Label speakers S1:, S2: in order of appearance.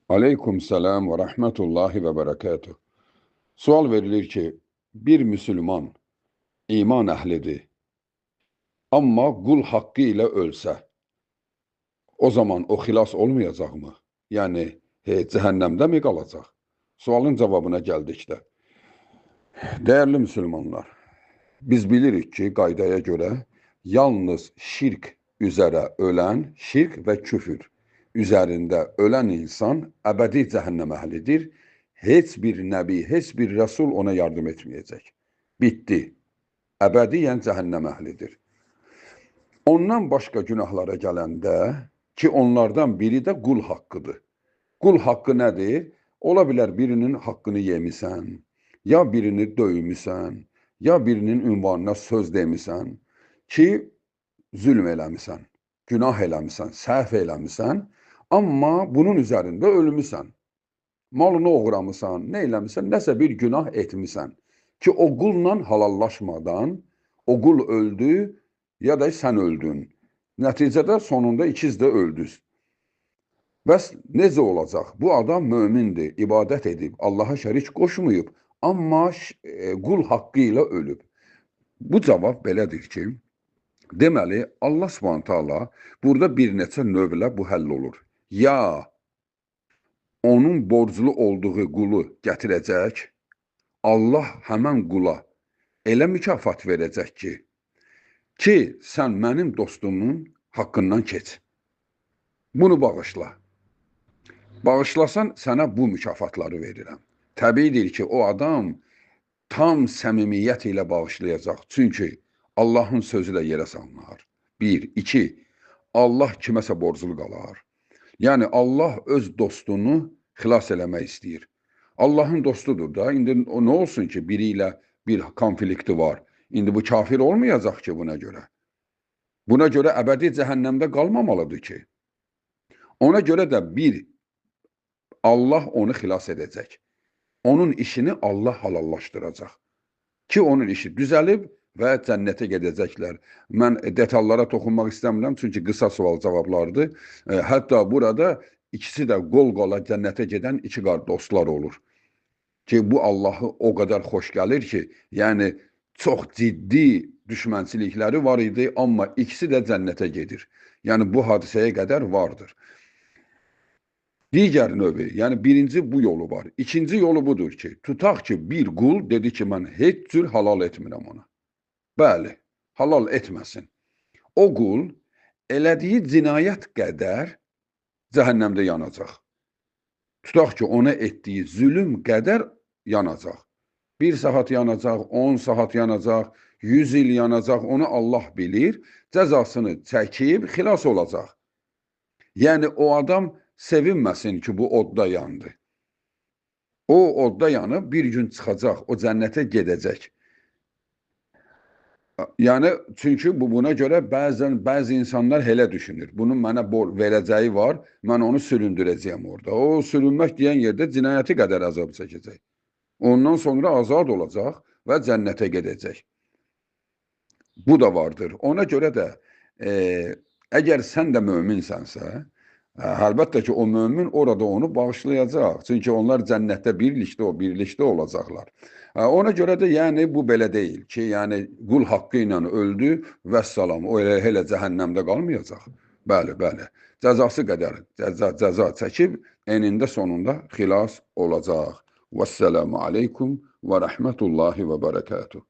S1: Aleyküm selam ve rahmetullahi ve berekatuh. Sual verilir ki, bir Müslüman iman əhlidir, amma qul haqqı ilə ölsə, o zaman o xilas olmayacaqmı? Yəni, cəhənnəmdə mi qalacaq? Sualın cavabına gəldikdə, dəyərli müsəlmanlar, biz bilirik ki, qaydaya görə yalnız şirk üzərə ölən, şirk və küfür üzərində ölən insan əbədi cəhənnəm əhlidir. Heç bir nəbi, heç bir rəsul ona yardım etməyəcək. Bitdi. Əbədiyyən cəhənnəm əhlidir. Ondan başqa günahlara gələndə ki, onlardan biri də qul haqqıdır. Qul haqqı nədir? Ola bilər birinin haqqını yemisən, ya birini döymüsən, ya birinin ünvanına söz demisən ki, zülm eləmisən, günah eləmisən, səhv eləmisən, amma bunun üzərində ölmüsən. Malını oğramısan, nə eləmisən, nəsə bir günah etmisən ki, o qulla halallaşmadan o qul öldü ya da sən öldün. Nəticədə sonunda ikiz də öldünüz. Bəs necə olacaq? Bu adam mömindir, ibadət edib, Allaha şərik qoşmayıb, amma qul haqqı ilə ölüb. Bu cavab belədir ki, deməli, Allah Subhanahu burada bir neçə növlə bu həll olur. Ya onun borclu olduğu qulu gətirəcək, Allah həmən qula elə mükafat verəcək ki, sən mənim dostumun haqqından keç. Bunu bağışla. Bağışlasan, sənə bu mükafatları verirəm. Təbiidir ki, o adam tam səmimiyyət ilə bağışlayacaq. Çünki Allahın sözü də yerə salınır. Bir, iki, Allah kiməsə borclu qalar. Yəni, Allah öz dostunu xilas eləmək istəyir. Allahın dostudur da. İndi o nə olsun ki, biri ilə bir konflikti var. İndi bu kafir olmayacaq ki, buna görə. Buna görə əbədi cəhənnəmdə qalmamalıdır ki. Ona görə də bir, Allah onu xilas edəcək. Onun işini Allah halallaşdıracaq. Ki, onun işi düzəlib və cənnətə gedəcəklər. Mən detallara toxunmaq istəmirəm, çünki qısa sual cavablardır. Hətta burada ikisi də qol-qola cənnətə gedən iki dostlar olur. Ki, bu Allahı o qədər xoş gəlir ki, yəni çox ciddi düşmənçilikləri var idi, amma ikisi də cənnətə gedir. Yəni, bu hadisəyə qədər vardır. Digər növü, yəni birinci bu yolu var. İkinci yolu budur ki, tutaq ki, bir qul dedi ki, mən heç cür halal etmirəm ona. Bəli, halal etməsin. O qul elədiyi cinayət qədər cəhənnəmdə yanacaq. Tutaq ki, ona etdiyi zülüm qədər yanacaq. 1 saat yanacaq, 10 saat yanacaq, 100 il yanacaq, onu Allah bilir, cəzasını çəkib xilas olacaq. Yəni, o adam sevinməsin ki, bu odda yandı. O odda yanıb bir gün çıxacaq, o cənnətə gedəcək. Yəni, çünki buna görə bəzi insanlar elə düşünür. Bunun mənə verəcəyi var, mən onu süründürəcəyəm orada. O sürünmək deyən yerdə cinayəti qədər əzab çəkəcək. Ondan sonra azad olacaq və cənnətə gedəcək. Bu da vardır. Ona görə də əgər sən də möminsənsə, əlbəttə ki, o mömin orada onu bağışlayacaq. Çünki onlar cənnətdə birlikdə olacaqlar. Ona görə də yəni bu belə deyil ki, yəni qul haqqı ilə öldü və salam, o elə cəhənnəmdə qalmayacaq. Bəli, bəli. Cəzası qədər cəza çəkib enində sonunda xilas olacaq. Vəssalamu aleykum və rəhmətullahi və bərəkatuhu.